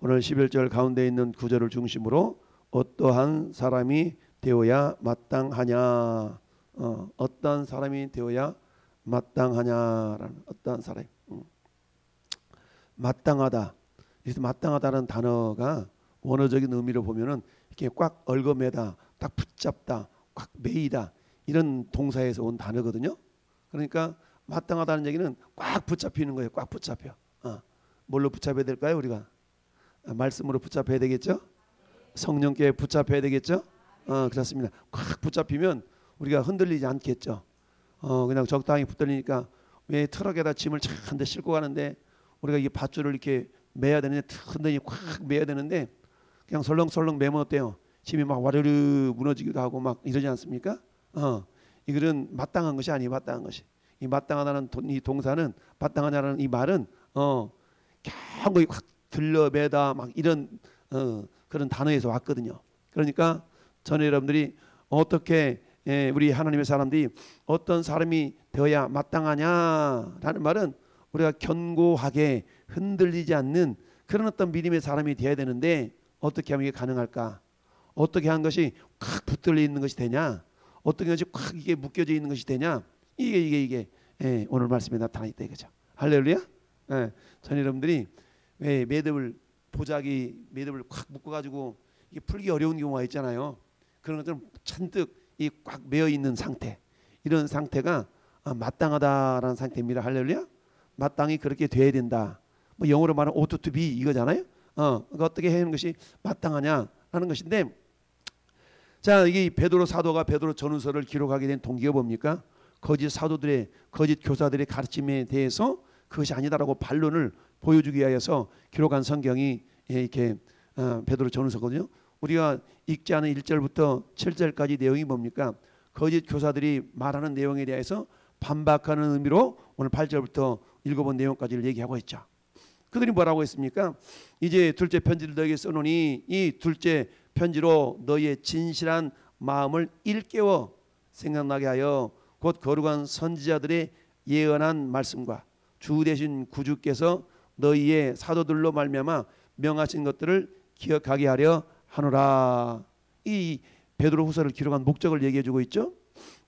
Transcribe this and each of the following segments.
오늘 11절 가운데 있는 구절을 중심으로 어떠한 사람이 되어야 마땅하냐, 어떠한 사람이 되어야 마땅하냐라는 어떠한 사람, 마땅하다. 그래서 마땅하다는 단어가 원어적인 의미로 보면은 이렇게 꽉 얽어매다, 딱 붙잡다, 꽉 매이다 이런 동사에서 온 단어거든요. 그러니까 마땅하다는 얘기는 꽉 붙잡히는 거예요. 꽉 붙잡혀. 뭘로 붙잡아야 될까요? 우리가 말씀으로 붙잡아야 되겠죠. 성령께 붙잡아야 되겠죠. 그렇습니다. 꽉 붙잡히면 우리가 흔들리지 않겠죠. 그냥 적당히 붙들리니까 왜 트럭에다 짐을 한 대 싣고 가는데 우리가 이 밧줄을 이렇게 매야 되는데 흔들리 꽉 매야 되는데 그냥 설렁설렁 매면 어때요? 짐이 막 와르르 무너지기도 하고 막 이러지 않습니까? 이것은 마땅한 것이 아니에요. 마땅한 것이. 이 마땅하다는 이 동사는 마땅하냐라는 이 말은 겨우 확 들러매다 막 이런 그런 단어에서 왔거든요. 그러니까 저는 여러분들이 어떻게 우리 하나님의 사람들이 어떤 사람이 되어야 마땅하냐라는 말은 우리가 견고하게 흔들리지 않는 그런 어떤 믿음의 사람이 되어야 되는데 어떻게 하면 이게 가능할까? 어떻게 한 것이 꽉 붙들려 있는 것이 되냐? 어떻게 것이 꽉 이게 묶여져 있는 것이 되냐? 이게 오늘 말씀에 나타나 있다 이거죠. 할렐루야. 전 여러분들이 왜 매듭을 매듭을 꽉 묶어가지고 이게 풀기 어려운 경우가 있잖아요. 그런 것들은 잔뜩 이 꽉 매여 있는 상태, 이런 상태가 마땅하다라는 상태입니다. 할렐루야. 마땅히 그렇게 돼야 된다. 뭐 영어로 말하면 ought to be 이거잖아요. 그러니까 어떻게 하는 것이 마땅하냐라는 것인데, 자, 이게 베드로 사도가 베드로 전후서를 기록하게 된 동기가 뭡니까? 거짓 사도들의 거짓 교사들의 가르침에 대해서 그것이 아니다라고 반론을 보여주기 위하여서 기록한 성경이 이렇게 베드로 전후서거든요. 우리가 읽지 않은 1절부터 7절까지 내용이 뭡니까? 거짓 교사들이 말하는 내용에 대해서 반박하는 의미로 오늘 8절부터 읽어본 내용까지를 얘기하고 있죠. 그들이 뭐라고 했습니까? 이제 둘째 편지를 너에게 써노니 이 둘째 편지로 너희의 진실한 마음을 일깨워 생각나게 하여 곧 거룩한 선지자들의 예언한 말씀과 주 되신 구주께서 너희의 사도들로 말미암아 명하신 것들을 기억하게 하려 하노라. 이 베드로후서를 기록한 목적을 얘기해주고 있죠.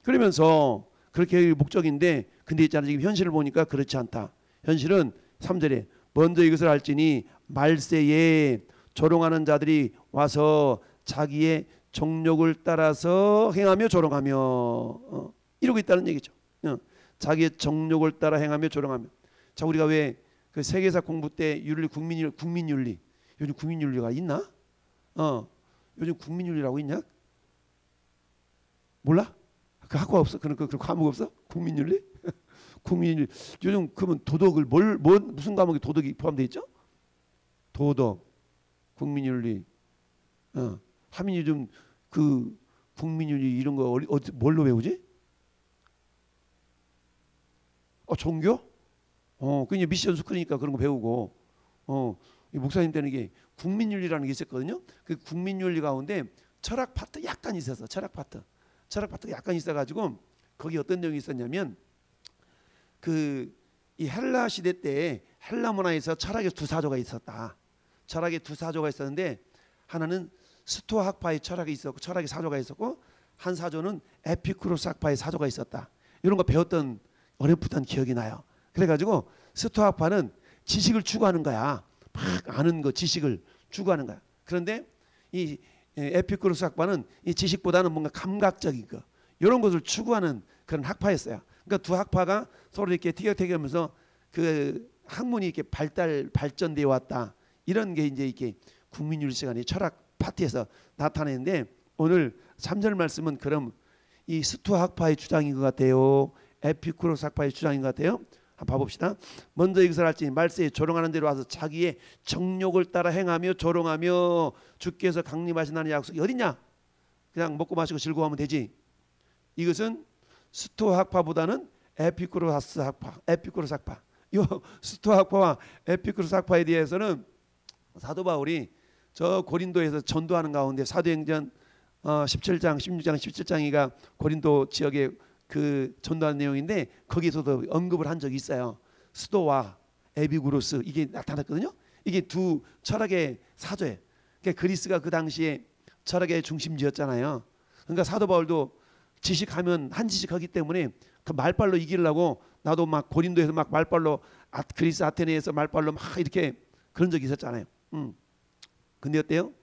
그러면서 그렇게 목적인데, 근데 있잖아요, 지금 현실을 보니까 그렇지 않다. 현실은 3절에 먼저 이것을 알지니 말세에 조롱하는 자들이 와서 자기의 정욕을 따라서 행하며 조롱하며 이러고 있다는 얘기죠. 자기의 정욕을 따라 행하며 조롱하며. 자, 우리가 왜 그 세계사 공부 때 국민윤리 요즘 국민윤리가 있나? 요즘 국민윤리라고 있냐? 몰라? 그 학과 없어? 그런 과목 없어? 국민윤리? 국민윤리. 요즘 그러면 도덕을 무슨 과목에 도덕이 포함되어 있죠? 도덕, 국민윤리. 하민 요즘 그 국민윤리 이런 거 뭘로 배우지? 종교? 그냥 미션 스쿨이니까 그런 거 배우고. 목사님 때는 이게 국민윤리라는 게 있었거든요. 그 국민윤리 가운데 철학 파트 약간 있었어. 철학 파트가 약간 있어가지고 거기 어떤 내용이 있었냐면 이 헬라 시대 때 헬라 문화에서 철학의 두 사조가 있었다. 철학의 두 사조가 있었는데 하나는 스토아 학파의 철학이 있었고 철학의 사조가 있었고 한 사조는 에피쿠로스 학파의 사조가 있었다. 이런 거 배웠던 어렴풋한 기억이 나요. 그래가지고 스토아 학파는 지식을 추구하는 거야. 막 아는 거 지식을 추구하는 거야. 그런데 이 에피쿠로스 학파는 이 지식보다는 뭔가 감각적인 거 이런 것을 추구하는 그런 학파였어요. 그러니까 두 학파가 서로 이렇게 티격태격하면서 그 학문이 이렇게 발전되어 왔다. 이런 게 이제 이렇게 국민윤리 시간에 철학 파트에서 나타내는데 오늘 3절 말씀은 그럼 이 스토아 학파의 주장인 것 같아요. 에피쿠로스 학파의 주장인 것 같아요. 한번 봐봅시다. 먼저 이것을 알지니 말세에 조롱하는 대로 와서 자기의 정욕을 따라 행하며 조롱하며 주께서 강림하신다는 약속이 어디냐? 그냥 먹고 마시고 즐거워하면 되지. 이것은 스토아 학파보다는 에피쿠로스 학파. 이 스토아 학파와 에피쿠로스 학파에 대해서는 사도 바울이 저 고린도에서 전도하는 가운데 사도행전 17장, 16장, 17장이가 고린도 지역에 그 전도하는 내용인데 거기서도 언급을 한 적이 있어요. 스토와 에피쿠로스 이게 나타났거든요. 이게 두 철학의 사조예요. 그러니까 그리스가 그 당시에 철학의 중심지였잖아요. 그러니까 사도 바울도 지식하면 한 지식하기 때문에 그 말빨로 이기려고 나도 막 고린도에서 막 말빨로 그리스 아테네에서 말빨로 막 이렇게 그런 적이 있었잖아요. 근데 어때요?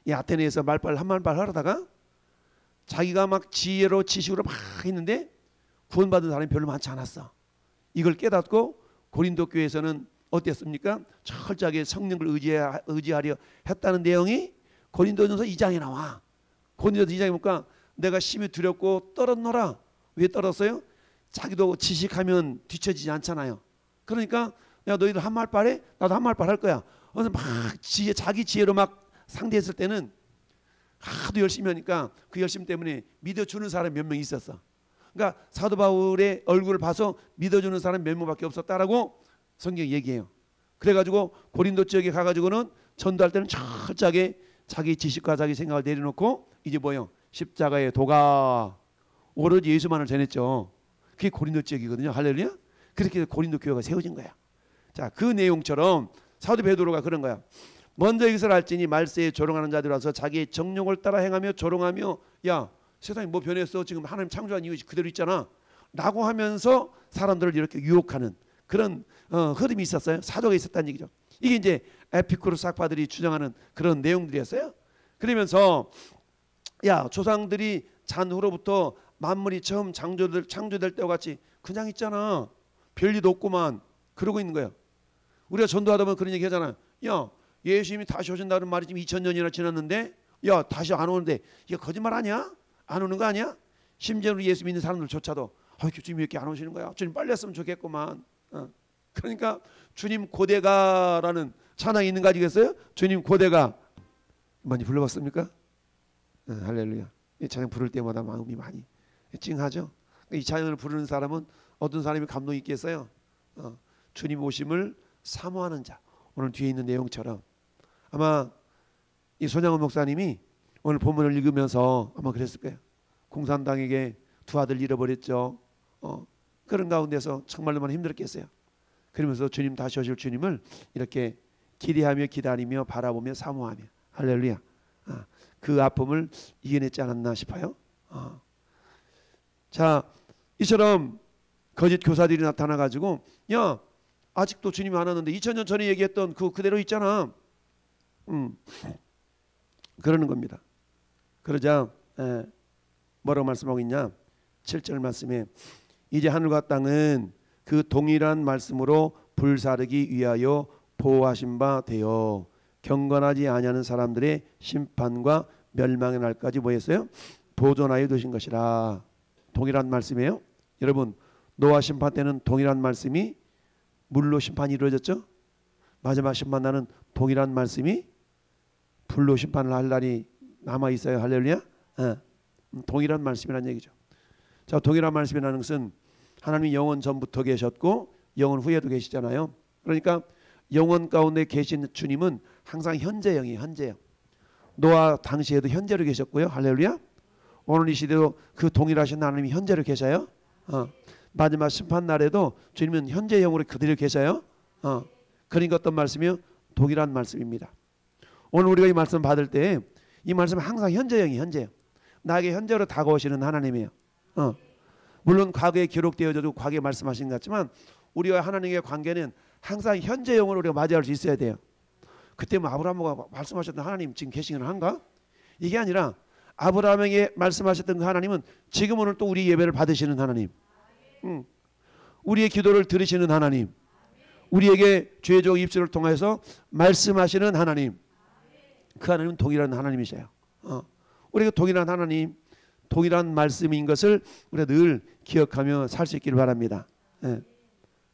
이 아테네에서 말빨 한 말빨 하다가 자기가 막 지혜로 지식으로 막 했는데 구원받은 사람이 별로 많지 않았어. 이걸 깨닫고 고린도 교회에서는 어땠습니까? 철저하게 성령을 의지하려 했다는 내용이 고린도전서 2장에 나와. 고린도전서 2장에 보니까 내가 심히 두렵고 떨었노라. 왜 떨었어요? 자기도 지식하면 뒤처지지 않잖아요. 그러니까 야 너희들 한 말빨 해? 나도 한 말빨 할 거야. 그래서 막 자기 지혜로 막 상대했을 때는 하도 열심히 하니까 그 열심 때문에 믿어주는 사람이 몇 명 있었어. 그러니까 사도 바울의 얼굴을 봐서 믿어주는 사람이 몇 명밖에 없었다라고 성경이 얘기해요. 그래가지고 고린도 지역에 가가지고는 전도할 때는 철저하게 자기 지식과 자기 생각을 내려놓고 이제 뭐요? 십자가의 도가 오로지 예수만을 전했죠. 그게 고린도 지역이거든요. 할렐루야. 그렇게 고린도 교회가 세워진 거야. 자, 그 내용처럼 사도 베드로가 그런 거야. 먼저 이것을 알지니 말세에 조롱하는 자들이라서 자기의 정욕을 따라 행하며 조롱하며 야 세상이 뭐 변했어 지금 하나님 창조한 이유 그대로 있잖아 라고 하면서 사람들을 이렇게 유혹하는 그런 흐름이 있었어요. 사도가 있었다는 얘기죠. 이게 이제 에피쿠로스 학파들이 주장하는 그런 내용들이었어요. 그러면서 야 조상들이 잔후로부터 만물이 처음 창조될 때와 같이 그냥 있잖아. 별일도 없구만. 그러고 있는 거예요. 우리가 전도하다 보면 그런 얘기 하잖아요. 야 예수님이 다시 오신다는 말이 지금 2000년이나 지났는데 야 다시 안 오는데 이거 거짓말 아니야? 안 오는 거 아니야? 심지어 우리 예수 믿는 사람들조차도 주님 왜 이렇게 안 오시는 거야? 주님 빨리 왔으면 좋겠구만. 그러니까 주님 고대가라는 찬양이 있는 거 아니겠어요? 주님 고대가 많이 불러봤습니까? 할렐루야. 이 찬양 부를 때마다 마음이 많이 찡하죠. 이 찬양을 부르는 사람은 어떤 사람이 감동이 있겠어요? 주님 오심을 사모하는 자. 오늘 뒤에 있는 내용처럼 아마 이 손양원 목사님이 오늘 본문을 읽으면서 아마 그랬을 거예요. 공산당에게 두 아들 잃어버렸죠. 그런 가운데서 정말로 많이 힘들었겠어요. 그러면서 주님 다시 오실 주님을 이렇게 기대하며 기다리며 바라보며 사모하며 할렐루야. 그 아픔을 이겨냈지 않았나 싶어요. 자, 이처럼 거짓 교사들이 나타나가지고 야 아직도 주님이 안 왔는데 2000년 전에 얘기했던 그대로 있잖아. 그러는 겁니다. 그러자 뭐라고 말씀하고 있냐? 7절 말씀에 이제 하늘과 땅은 그 동일한 말씀으로 불사르기 위하여 보호하신 바 되어 경건하지 아니하는 사람들의 심판과 멸망의 날까지 뭐 했어요? 보존하여 두신 것이라. 동일한 말씀이에요. 여러분 노아 심판 때는 동일한 말씀이 물로 심판이 이루어졌죠. 마지막 심판 날은 동일한 말씀이 불로 심판을 할 날이 남아 있어요. 할렐루야. 동일한 말씀이라는 얘기죠. 자, 동일한 말씀이라는 것은 하나님이 영원 전부터 계셨고 영원 후에도 계시잖아요. 그러니까 영원 가운데 계신 주님은 항상 현재형이에요. 현재형. 노아 당시에도 현재로 계셨고요. 할렐루야. 오늘 이 시대도 그 동일하신 하나님이 현재로 계셔요. 마지막 심판 날에도 주님은 현재형으로 그대로 계셔요. 그러니까 어떤 말씀이요? 동일한 말씀입니다. 오늘 우리가 이 말씀 받을 때 이 말씀은 항상 현재형이 현재형. 나에게 현재로 다가오시는 하나님이에요. 물론 과거에 기록되어져도 과거에 말씀하신 것 같지만 우리와 하나님의 관계는 항상 현재형으로 우리가 맞이할 수 있어야 돼요. 그때 뭐 아브라함과 말씀하셨던 하나님 지금 계시기는 한가? 이게 아니라 아브라함에게 말씀하셨던 그 하나님은 지금 오늘 또 우리 예배를 받으시는 하나님. 우리의 기도를 들으시는 하나님. 우리에게 죄적 입술을 통해서 말씀하시는 하나님. 그 하나님은 동일한 하나님이셔요. 우리가 동일한 하나님, 동일한 말씀인 것을 우리가 늘 기억하며 살 수 있기를 바랍니다.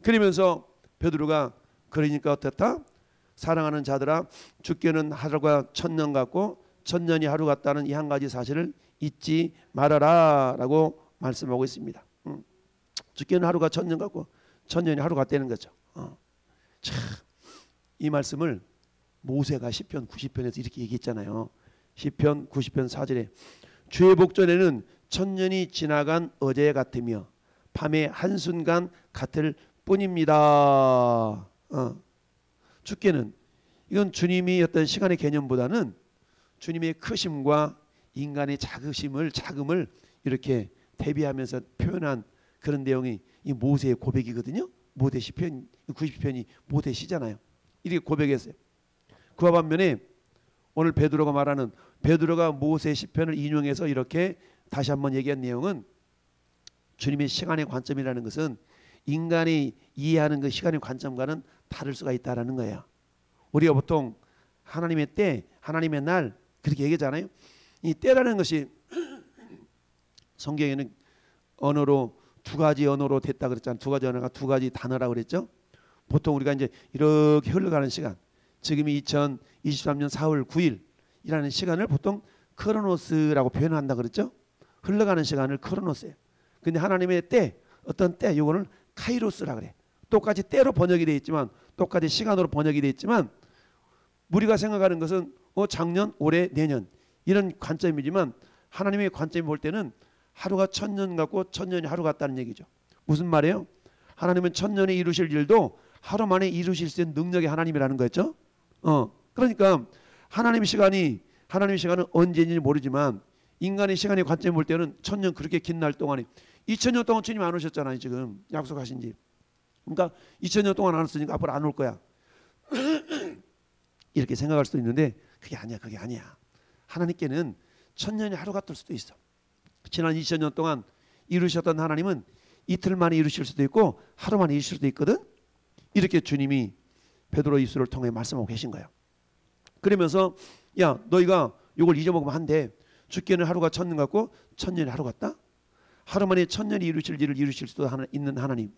그러면서 베드로가 그러니까 어떻다? 사랑하는 자들아 죽게는 하루가 천년 같고 천년이 하루 같다는 이 한 가지 사실을 잊지 말아라 라고 말씀하고 있습니다. 죽게는 하루가 천년 같고 천년이 하루 같다는 거죠. 참, 이 말씀을 모세가 시편 90편에서 이렇게 얘기했잖아요. 시편 90편 4절에 주의 복전에는 천년이 지나간 어제 같으며 밤의 한순간 같을 뿐입니다. 죽게는 이건 주님이 어떤 시간의 개념보다는 주님의 크심과 인간의 자금을 이렇게 대비하면서 표현한 그런 내용이 이 모세의 고백이거든요. 모세 시편 90편이 모세 시잖아요. 이렇게 고백했어요. 그와 반면에 오늘 베드로가 말하는 베드로가 모세 시편을 인용해서 이렇게 다시 한번 얘기한 내용은 주님의 시간의 관점이라는 것은 인간이 이해하는 그 시간의 관점과는 다를 수가 있다라는 거예요. 우리가 보통 하나님의 때, 하나님의 날 그렇게 얘기하잖아요. 이 때라는 것이 성경에는 언어로 두 가지 언어로 됐다 그랬잖아요. 두 가지 언어가 두 가지 단어라고 그랬죠. 보통 우리가 이제 이렇게 흘러가는 시간, 지금이 2023년 4월 9일이라는 시간을 보통 크로노스라고 표현한다 그랬죠. 흘러가는 시간을 크로노스예요. 근데 하나님의 때, 어떤 때, 요거는 카이로스라 그래. 똑같이 때로 번역이 되어 있지만, 똑같이 시간으로 번역이 되어 있지만, 우리가 생각하는 것은 작년, 올해, 내년 이런 관점이지만 하나님의 관점이 볼 때는 하루가 1000년 같고 1000년이 하루 같다는 얘기죠. 무슨 말이에요? 하나님은 1000년에 이루실 일도 하루 만에 이루실 수 있는 능력의 하나님이라는 거였죠. 그러니까 하나님의 시간은 언제인지 모르지만 인간의 시간의 관점을 볼 때는 1000년 그렇게 긴 날 동안에 2000년 동안 주님 안 오셨잖아요. 지금 약속하신 지. 그러니까 2000년 동안 안 왔으니까 앞으로 안 올 거야. 이렇게 생각할 수도 있는데 그게 아니야. 하나님께는 1000년이 하루 같을 수도 있어. 지난 2000년 동안 이루셨던 하나님은 이틀 만에 이루실 수도 있고 하루 만에 이루실 수도 있거든. 이렇게 주님이 베드로 입술을 통해 말씀하고 계신 거예요. 그러면서 야 너희가 이걸 잊어먹으면 안 돼. 주께는 하루가 1000년 같고 1000년이 하루 같다. 하루 만에 1000년이 이루실 일을 이루실 수도 있는 하나님.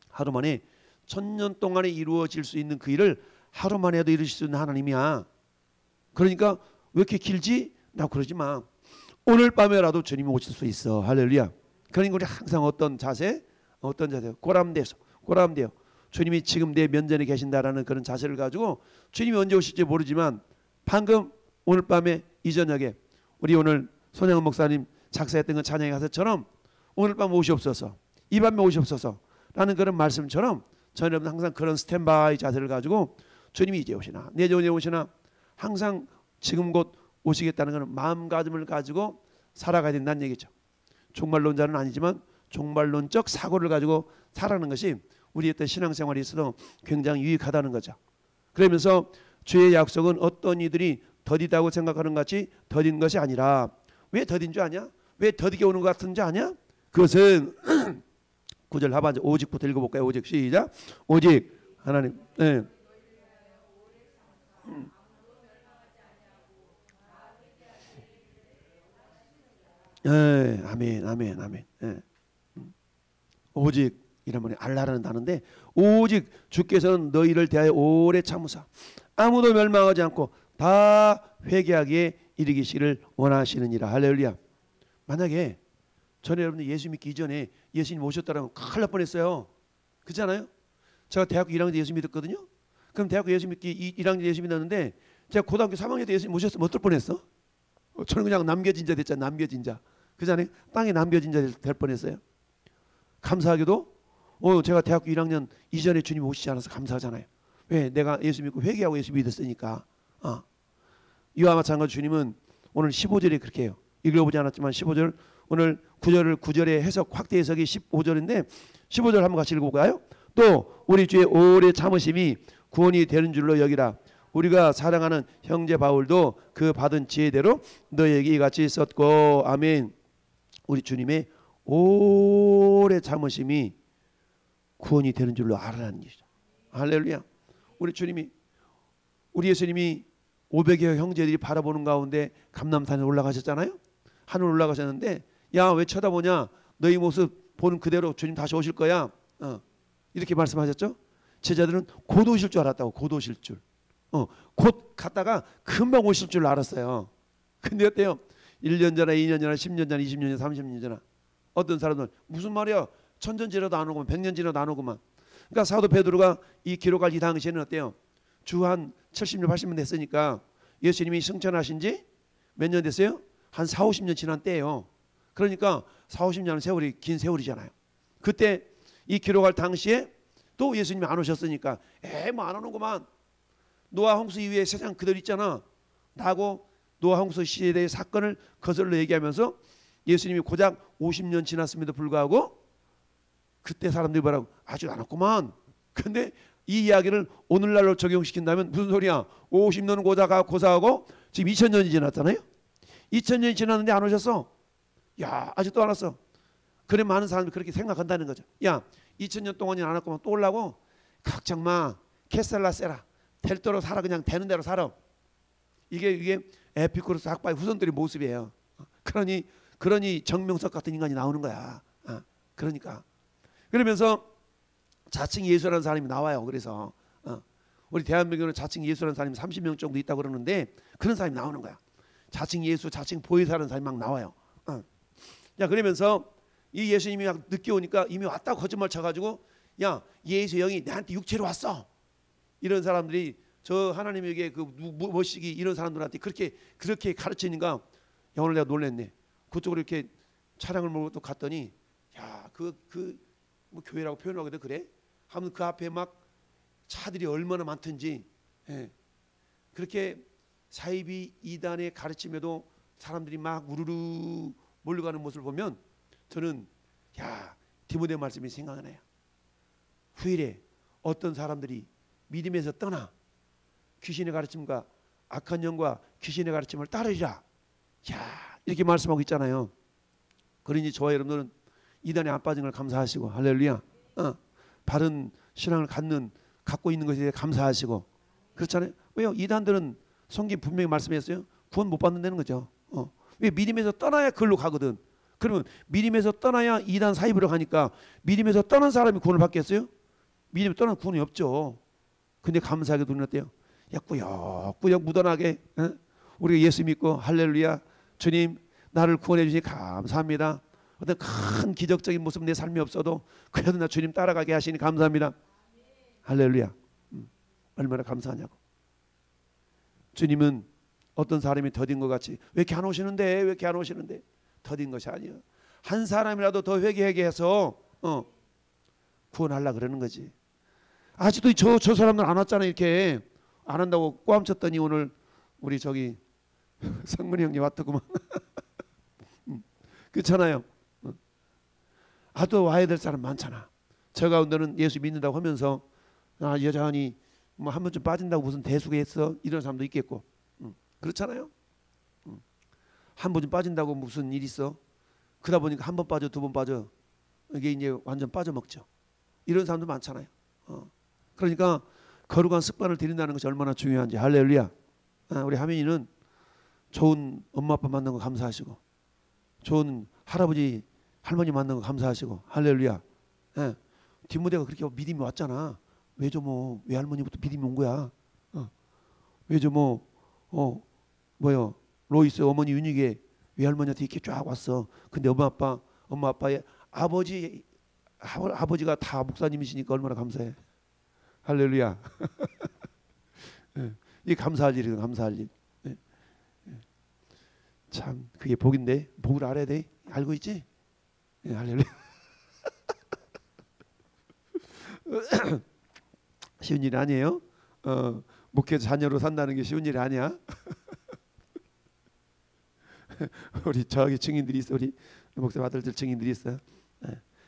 하루 만에 1000년 동안에 이루어질 수 있는 그 일을 하루 만에 해도 이루실 수 있는 하나님이야. 그러니까 왜 이렇게 길지? 나 그러지 마. 오늘 밤에라도 주님이 오실 수 있어. 할렐루야. 그러니까 우리 항상 어떤 자세? 고람되어 주님이 지금 내 면전에 계신다라는 그런 자세를 가지고 주님이 언제 오실지 모르지만 방금 오늘 밤에 이 저녁에 우리 오늘 손영은 목사님 작사했던 그 찬양의 가사처럼 오늘 밤 오시옵소서, 이 밤에 오시옵소서 라는 그런 말씀처럼 저는 항상 그런 스탠바이 자세를 가지고 주님이 이제 오시나 내년에 오시나 항상 지금 곧 오시겠다는 그런 마음가짐을 가지고 살아가야 된다는 얘기죠. 종말론자는 아니지만 종말론적 사고를 가지고 살아가는 것이 우리의 어떤 신앙생활에 있어도 굉장히 유익하다는 거죠. 그러면서 주의 약속은 어떤 이들이 더디다고 생각하는 것 같이 더딘 것이 아니라 왜 더딘 줄 아냐? 왜 더디게 오는 것 같은 줄 아냐? 그것은 9절 하반절 오직부터 읽어볼까요? 오직 시작. 오직 하나님 아멘. 오직 이런 말이 알라라는 단어인데 오직 주께서는 너희를 대하여 오래 참으사 아무도 멸망하지 않고 다 회개하기에 이르기시를 원하시느니라. 할렐루야. 만약에 전에 여러분들 예수 믿기 이전에 예수님 오셨다라면 큰일 날 뻔했어요. 그렇잖아요. 제가 대학교 1학년 때 예수 믿었거든요. 그럼 대학교 예수 믿기 1학년 때 예수 믿었는데 제가 고등학교 3학년 때 예수님 오셨으면 어떨 뻔했어? 저는 그냥 남겨진 자 됐잖아요. 남겨진 자. 그잖아요. 땅에 남겨진 자 될 뻔했어요. 감사하게도 제가 대학교 1학년 이전에 주님 오시지 않아서 감사하잖아요. 왜? 내가 예수 믿고 회개하고 예수 믿었으니까. 이와 마찬가지로 주님은 오늘 15절에 그렇게 해요. 읽어보지 않았지만 15절 오늘 9절의 해석 확대 해석이 15절인데 15절 한번 같이 읽어볼까요? 또 우리 주의 오래 참으심이 구원이 되는 줄로 여기라. 우리가 사랑하는 형제 바울도 그 받은 지혜대로 너에게 이같이 썼고. 아멘. 우리 주님의 오래 참으심이 구원이 되는 줄로 알아라는 것이죠. 할렐루야. 우리 예수님이 500여 형제들이 바라보는 가운데 감람산에 올라가셨잖아요. 하늘 올라가셨는데 야 왜 쳐다보냐? 너희 모습 보는 그대로 주님 다시 오실 거야. 이렇게 말씀하셨죠. 제자들은 곧 오실 줄 알았다고. 곧 오실 줄. 곧 갔다가 금방 오실 줄 알았어요. 근데 어때요? 1년 전에 2년 전에 10년 전에 20년 전에 30년 전에 어떤 사람들은 무슨 말이야? 1000년 지나도 안 오구만 100년 지나도 안 오구만. 그러니까 사도 베드로가 이 기록할 이 당시에는 어때요? 주 한 70년 80년 됐으니까 예수님이 승천하신 지 몇 년 됐어요? 한 4, 50년 지난 때예요. 그러니까 4, 50년은 세월이 긴 세월이잖아요. 그때 이 기록할 당시에 또 예수님이 안 오셨으니까 뭐 안 오는구만. 노아 홍수 이후에 세상 그대로 있잖아. 나고 노아 홍수 시대의 사건을 거슬러 얘기하면서 예수님이 고작 50년 지났음에도 불구하고 그때 사람들이 뭐라고 아직 안 왔구만. 근데 이 이야기를 오늘날로 적용시킨다면 무슨 소리야? 50년은 고사하고 지금 2000년이 지났잖아요. 2000년이 지났는데 안 오셨어. 야, 아직도 안 왔어. 그래 많은 사람들이 그렇게 생각한다는 거죠. 야, 2000년 동안이 안 왔구만 또 오려고? 걱정 마. 캐셀라 세라. 될 대로 살아. 그냥 되는 대로 살아. 이게 에피쿠로스 학파의 후손들의 모습이에요. 그러니 정명석 같은 인간이 나오는 거야. 그러니까 그러면서 자칭 예수라는 사람이 나와요. 그래서 우리 대한민국에는 자칭 예수라는 사람이 30명 정도 있다고 그러는데 그런 사람이 나오는 거야. 자칭 예수, 자칭 보혜사라는 사람이 막 나와요. 자, 그러면서 이 예수님이 막 늦게 오니까 이미 왔다고 거짓말 쳐가지고 야, 예수 영이 내한테 육체로 왔어. 이런 사람들이 저 하나님에게 그 뭐시기 이런 사람들한테 그렇게 가르치니까 야, 오늘 내가 놀랬네. 그쪽으로 이렇게 차량을 몰고 또 갔더니 야, 뭐 교회라고 표현하거든. 그래? 하면 그 앞에 막 차들이 얼마나 많든지, 예. 그렇게 사이비 이단의 가르침에도 사람들이 막 우르르 몰려가는 모습을 보면 저는 야, 디모데 말씀이 생각나요. 후일에 어떤 사람들이 믿음에서 떠나 귀신의 가르침과 악한 영과 귀신의 가르침을 따르리라. 야, 이렇게 말씀하고 있잖아요. 그러니 저와 여러분들은 이단에 안 빠진 걸 감사하시고 할렐루야. 바른 신앙을 갖고 있는 것에 대해 감사하시고 그렇잖아요. 왜요? 이단들은 성경 분명히 말씀했어요. 구원 못 받는다는 거죠. 왜? 믿음에서 떠나야 그걸로 가거든. 그러면 믿음에서 떠나야 이단 사입으로 가니까 믿음에서 떠난 사람이 구원을 받겠어요? 믿음에 떠난 구원이 없죠. 근데 감사하게도 우리는 어때요? 야, 꾸역꾸역 묻어나게 우리가 예수 믿고 할렐루야 주님 나를 구원해 주시니 감사합니다. 어떤 큰 기적적인 모습 내 삶이 없어도 그래도 나 주님 따라가게 하시니 감사합니다. 할렐루야. 얼마나 감사하냐고. 주님은 어떤 사람이 더딘 것 같이 왜 이렇게 안 오시는데 왜 이렇게 안 오시는데 더딘 것이 아니에요. 한 사람이라도 더 회개해서 구원하려고 그러는 거지. 아직도 저 사람들 안 왔잖아요. 이렇게 안 한다고 꼬암쳤더니 오늘 우리 저기 성문이 형님 왔더구만. 그렇잖아요. 또 와야 될 사람 많잖아. 저 가운데는 예수 믿는다고 하면서 여전히 뭐 한 번쯤 빠진다고 무슨 대수겠어 이런 사람도 있겠고 그렇잖아요. 한 번쯤 빠진다고 무슨 일 있어? 그러다 보니까 한 번 빠져 두 번 빠져 이게 이제 완전 빠져먹죠. 이런 사람도 많잖아요. 그러니까 거룩한 습관을 들인다는 것이 얼마나 중요한지. 할렐루야. 우리 하민이는 좋은 엄마 아빠 만난 거 감사하시고 좋은 할아버지 할머니 만난 거 감사하시고 할렐루야. 디모데가 그렇게 믿음이 왔잖아. 외조모 외할머니부터 믿음이 온 거야. 외조모 뭐요 로이스 어머니 윤희계 외할머니한테 이렇게 쫙 왔어. 근데 엄마 아빠의 아버지가 다 목사님이시니까 얼마나 감사해. 할렐루야. 이게 감사할 일이거든. 감사할 일. 참 그게 복인데 복을 알아야 돼. 알고 있지? 할렐루야. 쉬운 일이 아니에요. 목회 자녀로 산다는 게 쉬운 일이 아니야. 우리 저기 증인들이 있어. 우리 목사 아들들 증인들이 있어요.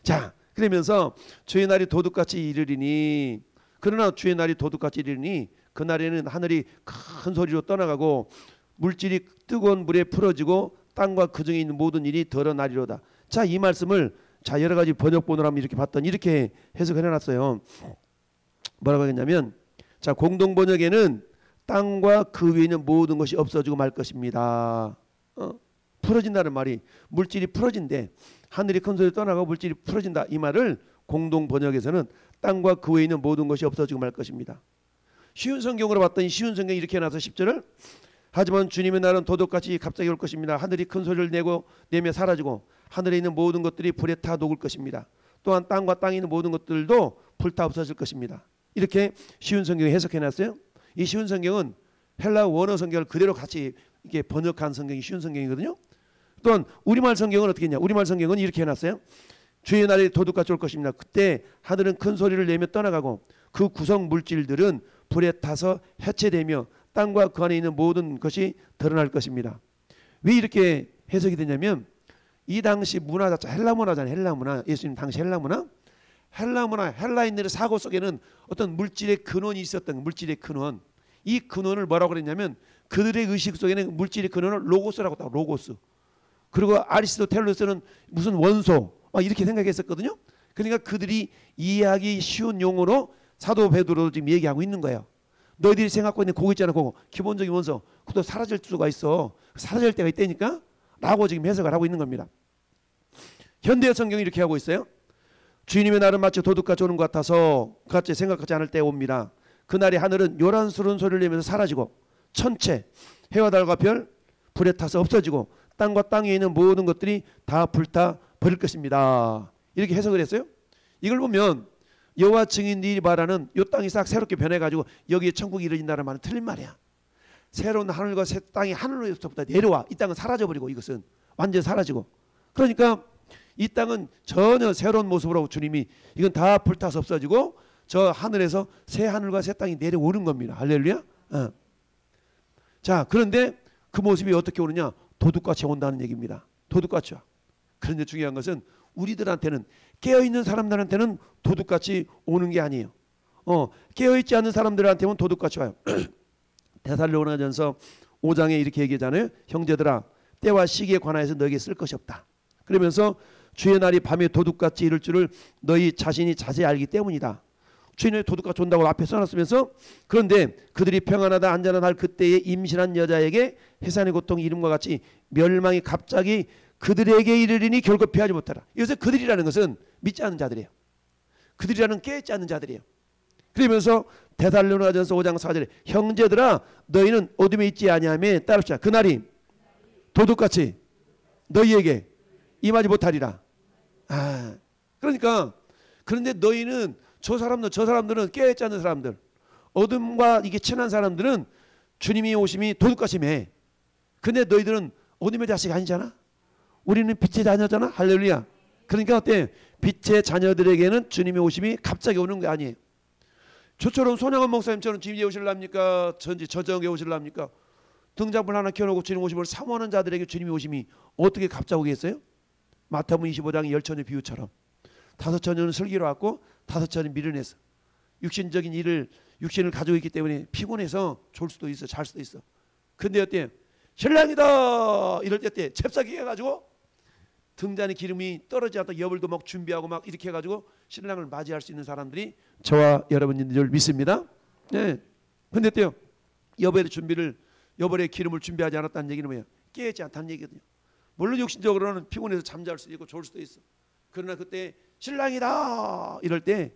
자, 그러면서 주의 날이 도둑같이 이르리니 그러나 주의 날이 도둑같이 이르리니 그날에는 하늘이 큰 소리로 떠나가고 물질이 뜨거운 물에 풀어지고 땅과 그 중에 있는 모든 일이 드러나리로다. 자, 이 말씀을 자 여러 가지 번역본으로 한번 이렇게 봤더니 이렇게 해석해 놨어요. 뭐라고 하겠냐면 자 공동 번역에는 땅과 그 위에 있는 모든 것이 없어지고 말 것입니다. 풀어진다는 말이 물질이 풀어진대. 하늘이 큰 소리 떠나가고 물질이 풀어진다. 이 말을 공동 번역에서는 땅과 그 위에 있는 모든 것이 없어지고 말 것입니다. 쉬운 성경으로 봤더니 쉬운 성경이 이렇게 해놔서 10절을 하지만 주님의 날은 도둑같이 갑자기 올 것입니다. 하늘이 큰 소리를 내며 사라지고 하늘에 있는 모든 것들이 불에 타 녹을 것입니다. 또한 땅과 땅에 있는 모든 것들도 불타 없어질 것입니다. 이렇게 쉬운 성경에 해석해놨어요. 이 쉬운 성경은 헬라 원어 성경을 그대로 같이 이렇게 번역한 성경이 쉬운 성경이거든요. 또한 우리말 성경은 어떻게 했냐? 우리말 성경은 이렇게 해놨어요. 주의 날이 도둑같이 올 것입니다. 그때 하늘은 큰 소리를 내며 떠나가고 그 구성 물질들은 불에 타서 해체되며 땅과 그 안에 있는 모든 것이 드러날 것입니다. 왜 이렇게 해석이 되냐면 이 당시 문화 자체 헬라 문화잖아요. 헬라 문화. 예수님 당시 헬라 문화. 헬라 문화, 헬라인들의 사고 속에는 어떤 물질의 근원이 있었던 물질의 근원. 이 근원을 뭐라고 그랬냐면 그들의 의식 속에는 물질의 근원을 로고스라고 했다고. 로고스. 그리고 아리스토텔레스는 무슨 원소 막 이렇게 생각했었거든요. 그러니까 그들이 이해하기 쉬운 용어로 사도 베드로도 지금 얘기하고 있는 거예요. 너희들이 생각하고 있는 그거 있잖아. 그거 기본적인 원소. 그것도 사라질 수가 있어. 사라질 때가 있다니까 라고 지금 해석을 하고 있는 겁니다. 현대 성경이 이렇게 하고 있어요. 주님의 날은 마치 도둑같이 오는 것 같아서 같이 생각하지 않을 때 옵니다. 그날이 하늘은 요란스러운 소리를 내면서 사라지고 천체 해와 달과 별 불에 타서 없어지고 땅과 땅에 있는 모든 것들이 다 불타 버릴 것입니다. 이렇게 해석을 했어요. 이걸 보면 여호와 증인들이 말하는 이 땅이 싹 새롭게 변해가지고 여기에 천국이 이루어진다는 말은 틀린 말이야. 새로운 하늘과 새 땅이 하늘로부터 내려와. 이 땅은 사라져버리고 이것은 완전히 사라지고. 그러니까 이 땅은 전혀 새로운 모습으로 주님이 이건 다 불타서 없어지고 저 하늘에서 새 하늘과 새 땅이 내려오는 겁니다. 할렐루야. 자, 그런데 그 모습이 어떻게 오느냐? 도둑같이 온다는 얘기입니다. 도둑같이 와. 그런데 중요한 것은 우리들한테는 깨어있는 사람들한테는 도둑같이 오는 게 아니에요. 깨어있지 않는 사람들한테는 도둑같이 와요. 데살로니가전서 5장에 이렇게 얘기하잖아요. 형제들아 때와 시기에 관하여서 너에게 쓸 것이 없다. 그러면서 주의 날이 밤에 도둑같이 이를 줄을 너희 자신이 자세히 알기 때문이다. 주인의 도둑같이 온다고 앞에 써놨으면서 그런데 그들이 평안하다 안전한 할 그때에 임신한 여자에게 해산의 고통 이름과 같이 멸망이 갑자기 그들에게 이르리니 결코 피하지 못하라. 여기서 그들이라는 것은 믿지 않는 자들이에요. 그들이라는 깨닫지 않는 자들이에요. 그러면서 데살로니가전서 5장 4절에 형제들아 너희는 어둠에 있지 아니하며 따릅시다. 그날이 도둑같이 너희에게 임하지 못하리라. 그러니까 그런데 너희는 저 사람들은 깨어있지 않는 사람들, 어둠과 이게 친한 사람들은 주님이 오심이 도둑같이 매. 근데 너희들은 어둠의 자식이 아니잖아. 우리는 빛의 자녀잖아. 할렐루야. 그러니까 어때? 빛의 자녀들에게는 주님의 오심이 갑자기 오는 게 아니에요. 저처럼 손양원 목사님처럼 주님이 오실랍니까? 저녁에 오실랍니까? 등잔불 하나 켜놓고 주님 오심을 사모하는 자들에게 주님이 오심이 어떻게 갑자기 오겠어요? 마태복음 25장의 열처녀 비유처럼 5처녀는 슬기로 왔고 5처녀는 미련해서 육신적인 육신을 가지고 있기 때문에 피곤해서 졸 수도 있어, 잘 수도 있어. 근데 어때? 신랑이다 이럴 때 어때? 잽싸게 해가지고 등잔에 기름이 떨어지지 않도록 여불도 막 준비하고 막 이렇게 해가지고 신랑을 맞이할 수 있는 사람들이 저와 여러분들 믿습니다. 네. 근데 어때요? 여벌의 기름을 준비하지 않았다는 얘기는 뭐예요? 깨지 않다는 얘기거든요. 물론 육신적으로는 피곤해서 잠잘 수도 있고 졸 수도 있어. 그러나 그때 신랑이다 이럴 때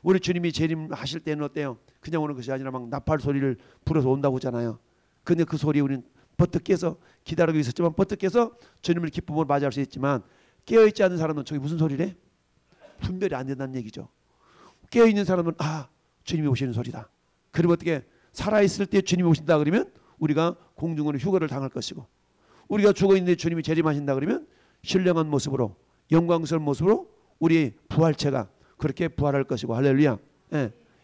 우리 주님이 재림하실 때는 어때요? 그냥 오는 것이 아니라 막 나팔 소리를 불어서 온다고 하잖아요. 근데 그 소리에 우리는 버뜩 깨서 기다리고 있었지만 버뜩 깨서 주님을 기쁨으로 맞이할 수 있지만 깨어있지 않은 사람은 저기 무슨 소리래? 분별이 안 된다는 얘기죠. 깨어있는 사람은 주님이 오시는 소리다. 그러면 어떻게 살아있을 때 주님이 오신다 그러면 우리가 공중으로 휴거를 당할 것이고 우리가 죽어있는데 주님이 재림하신다 그러면 신령한 모습으로 영광스러운 모습으로 우리 부활체가 그렇게 부활할 것이고 할렐루야.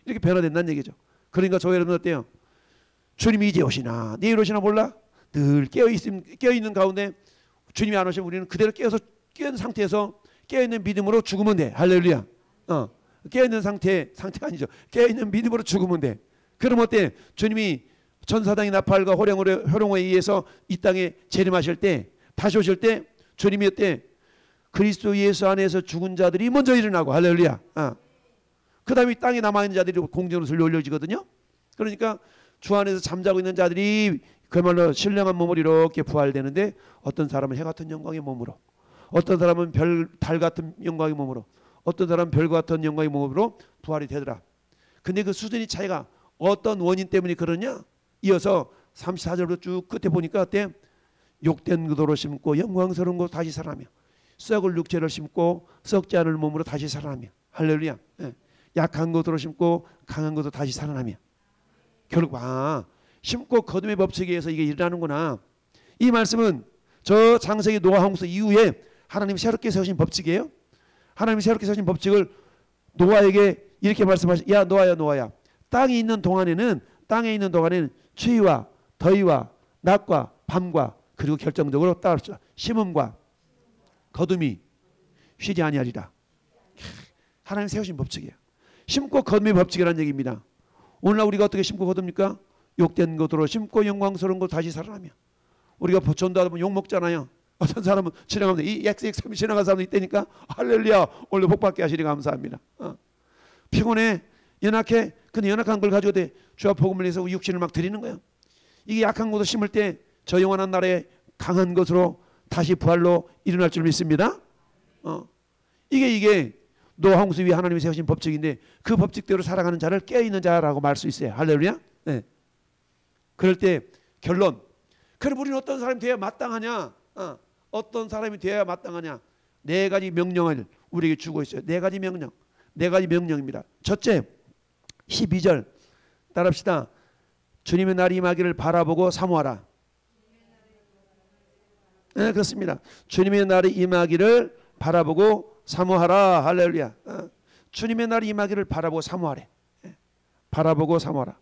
이렇게 변화된다는 얘기죠. 그러니까 저희 여러분 어때요? 주님이 이제 오시나 내일 오시나 몰라? 늘 깨어있는 가운데 주님이 안 오시면 우리는 그대로 깨어있는 상태에서 깨어있는 믿음으로 죽으면 돼. 할렐루야. 깨어있는 상태가 아니죠. 깨어있는 믿음으로 죽으면 돼. 그럼 어때? 주님이 전사당의 나팔과 호령에 의해서 이 땅에 재림하실 때 다시 오실 때 주님이 어때? 그리스도 예수 안에서 죽은 자들이 먼저 일어나고 할렐루야. 그 다음에 땅에 남아있는 자들이 공중으로 들려 올려지거든요. 그러니까 주 안에서 잠자고 있는 자들이 그야말로 신령한 몸으로 이렇게 부활되는데 어떤 사람은 해 같은 영광의 몸으로 어떤 사람은 달 같은 영광의 몸으로 어떤 사람은 별과 같은 영광의 몸으로 부활이 되더라. 근데 그 수준의 차이가 어떤 원인 때문에 그러냐? 이어서 34절부터 쭉 끝에 보니까 어때? 욕된 그도로 심고 영광스러운 곳 다시 살아나며 썩을 육체를 심고 썩지 않을 몸으로 다시 살아나며 할렐루야. 약한 것으로 심고 강한 것으로 다시 살아나며 결국 심고 거둠의 법칙에 의해서 이게 일어나는구나. 이 말씀은 저 창세기 노아 홍수 이후에 하나님이 새롭게 세우신 법칙이에요. 하나님이 새롭게 세우신 법칙을 노아에게 이렇게 말씀하시. 야 노아야 땅에 있는 동안에는 추위와 더위와 낮과 밤과 그리고 결정적으로 따르죠. 심음과 거둠이 쉬지 아니하리라. 하나님 세우신 법칙이에요. 심고 거둠의 법칙이라는 얘기입니다. 오늘날 우리가 어떻게 심고 거둡니까? 욕된 것으로 심고 영광스러운 것 다시 살아나며. 우리가 전도하다 보면 욕 먹잖아요. 어떤 사람은 지나가면서 이 XXM이 지나간 사람도 있다니까. 할렐루야, 오늘 복받게 하시니 감사합니다. 피곤해, 연약해. 근데 연약한 걸 가지고 주 앞 복음을 위해서 육신을 막 드리는 거예요. 이게 약한 것을 심을 때 저 영원한 날에 강한 것으로 다시 부활로 일어날 줄 믿습니다. 이게 노홍수 위에 하나님이 세우신 법칙인데 그 법칙대로 살아가는 자를 깨어있는 자라고 말할 수 있어요. 할렐루야. 네. 그럴 때 결론. 그럼 우리는 어떤 사람이 되어야 마땅하냐? 어떤 사람이 되어야 마땅하냐? 네 가지 명령을 우리에게 주고 있어요. 네 가지 명령. 네 가지 명령입니다. 첫째, 12절 따라합시다. 주님의 날이 임하기를 바라보고 사모하라. 네, 그렇습니다. 주님의 날이 임하기를 바라보고 사모하라. 할렐루야. 주님의 날이 임하기를 바라보고 사모하래. 바라보고 사모하라.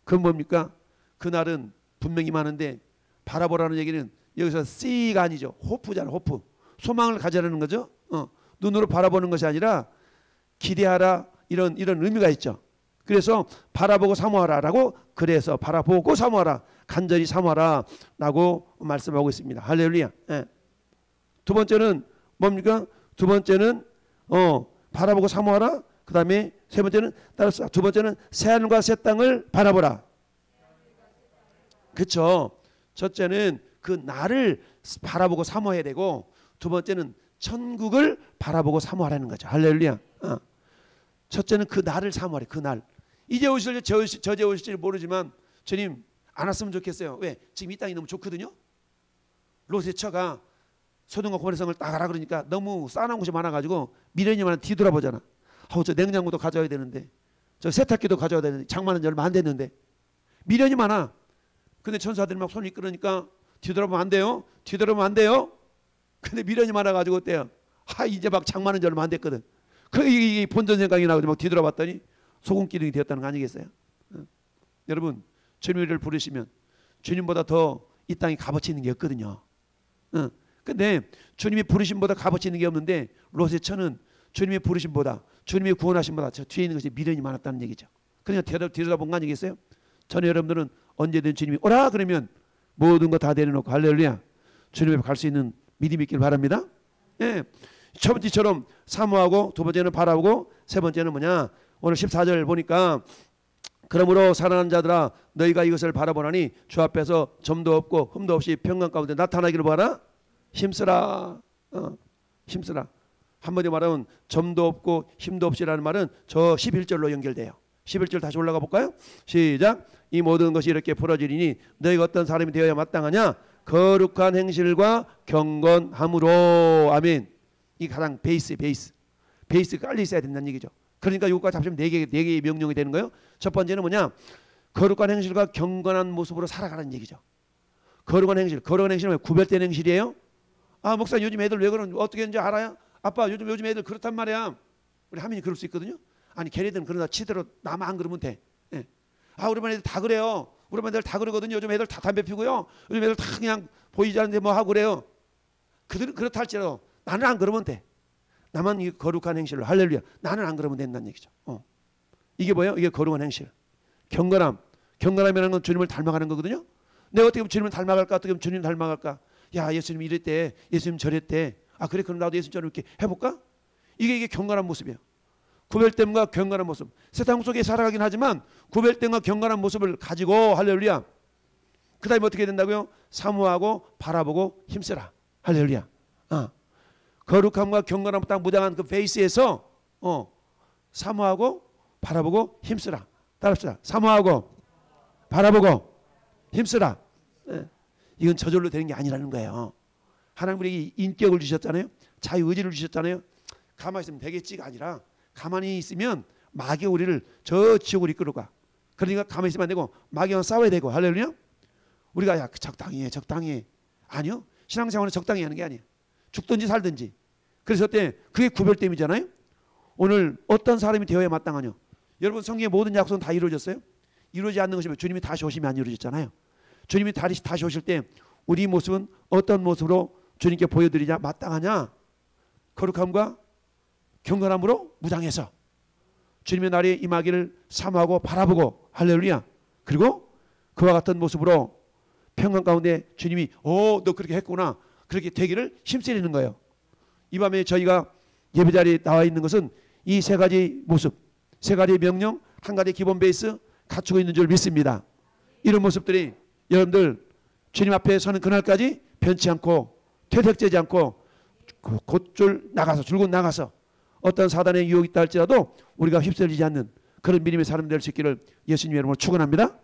그건 뭡니까? 그 날은 분명히 임하는데 바라보라는 얘기는 여기서 see가 아니죠. 호프잖아. 호프. 소망을 가져라는 거죠. 눈으로 바라보는 것이 아니라 기대하라, 이런 의미가 있죠. 그래서 바라보고 사모하라라고, 그래서 바라보고 사모하라, 간절히 사모하라라고 말씀하고 있습니다. 할렐루야. 예. 두 번째는 뭡니까? 두 번째는 바라보고 사모하라. 그 다음에 세 번째는 따라서 두 번째는 새하늘과 새 땅을 바라보라. 그렇죠. 첫째는 그 날을 바라보고 사모해야 되고, 두 번째는 천국을 바라보고 사모하라는 거죠. 할렐루야. 첫째는 그 날을 사모하래. 그 날. 이제 오실지 저제 오실지 모르지만 주님 안 왔으면 좋겠어요. 왜? 지금 이 땅이 너무 좋거든요. 롯의 처가 소돔과 고모라 성을 딱 가라 그러니까 너무 싸나운 곳이 많아가지고 미련이만 뒤돌아보잖아. 저 냉장고도 가져와야 되는데, 저 세탁기도 가져와야 되는데, 장만한 지 얼마 안 됐는데 미련이 많아. 근데 천사들이 막 손을 이끌으니까 뒤돌아보면 안 돼요. 뒤돌아보면 안 돼요. 근데 미련이 많아가지고 어때요? 이제 막 장만한 지 얼마 안 됐거든. 이 본전 생각이 나고 막 뒤돌아봤더니 소금기둥이 되었다는 거 아니겠어요? 여러분, 주님을 부르시면 주님보다 더 이 땅에 값어치 있는 게 없거든요. 근데 주님이 부르심보다 값어치 있는 게 없는데 롯의 처는 주님의 부르심보다, 주님의 구원하심보다 저 뒤에 있는 것이 미련이 많았다는 얘기죠. 그러니까 뒤돌아본 거 아니겠어요? 저는 여러분들은 언제든 주님이 오라 그러면 모든 거 다 내려놓고 할렐루야 주님 앞에 갈 수 있는 믿음이 있길 바랍니다. 예. 첫 번째처럼 사모하고, 두 번째는 바라보고, 세 번째는 뭐냐? 오늘 14절 보니까 그러므로 살아난 자들아 너희가 이것을 바라보나니 주 앞에서 점도 없고 흠도 없이 평강 가운데 나타나기를 바라. 힘쓰라. 힘쓰라. 한마디로 말하면 점도 없고 힘도 없이라는 말은 저 11절로 연결돼요. 11절 다시 올라가 볼까요? 시작. 이 모든 것이 이렇게 풀어지리니 너희가 어떤 사람이 되어야 마땅하냐? 거룩한 행실과 경건함으로. 아멘. 이 가장 베이스가 깔려 있어야 된다는 얘기죠. 그러니까 이것까지 합치면 네 개의 명령이 되는 거예요. 첫 번째는 뭐냐? 거룩한 행실과 경건한 모습으로 살아가라는 얘기죠. 거룩한 행실은 구별된 행실이에요. 목사 요즘 애들 왜 그런 어떻게 하는지 알아요? 아빠 요즘 애들 그렇단 말이야. 우리 하민이 그럴 수 있거든요. 아니 걔네들은 그러다 치대로 나만 안 그러면 돼. 예. 우리 반 애들 다 그래요. 우리 반 애들 다 그러거든요. 요즘 애들 다 담배 피고요. 요즘 애들 다 그냥 보이지 않는데 뭐 하고 그래요. 그들은 그렇다 할지라도 나는 안 그러면 돼. 나만 이 거룩한 행실로. 할렐루야. 나는 안 그러면 된다는 얘기죠. 이게 뭐예요? 이게 거룩한 행실. 경건함이라는 건 주님을 닮아가는 거거든요. 내가 어떻게 하면 주님을 닮아갈까? 어떻게 하면 주님을 닮아갈까? 야, 예수님 이랬대. 예수님 저랬대. 그래 그럼 나도 예수님처럼 이렇게 해볼까? 이게 경건한 모습이에요. 구별됨과 경건한 모습. 세상 속에 살아가긴 하지만 구별됨과 경건한 모습을 가지고 할렐루야. 그 다음에 어떻게 된다고요? 사모하고 바라보고 힘쓰라. 할렐루야. 거룩함과 경건함 딱 무장한 그 베이스에서 사모하고 바라보고 힘쓰라. 따라합시다. 사모하고 바라보고 힘쓰라. 이건 저절로 되는 게 아니라는 거예요. 하나님 우리에게 인격을 주셨잖아요. 자유의지를 주셨잖아요. 가만히 있으면 되겠지가 아니라 가만히 있으면 마귀가 우리를 저 지옥으로 이끌어가. 그러니까 가만히 있으면 안 되고 마귀와 싸워야 되고. 할렐루야. 우리가 적당히 해. 아니요. 신앙생활은 적당히 하는 게 아니에요. 죽든지 살든지. 그래서 그때 그게 구별됨이잖아요. 오늘 어떤 사람이 되어야 마땅하냐? 여러분 성경의 모든 약속은 다 이루어졌어요? 이루어지지 않는 것이면 주님이 다시 오시면 안 이루어졌잖아요. 주님이 다시 오실 때 우리 모습은 어떤 모습으로 주님께 보여드리냐? 마땅하냐? 거룩함과 경건함으로 무장해서 주님의 날이 임하기를 사모하고 바라보고, 할렐루야. 그리고 그와 같은 모습으로 평강 가운데 주님이 너 그렇게 했구나, 그렇게 되기를 힘쓰리는 거예요. 이 밤에 저희가 예배자리에 나와 있는 것은 이 세 가지 모습, 세 가지 명령, 한 가지 기본 베이스 갖추고 있는 줄 믿습니다. 이런 모습들이 여러분들 주님 앞에 서는 그날까지 변치 않고 퇴색되지 않고 곧줄 나가서, 줄곧 나가서 어떤 사단의 유혹이 있다 할지라도 우리가 휩쓸리지 않는 그런 믿음의 사람 될 수 있기를 예수님의 이름으로 축원합니다.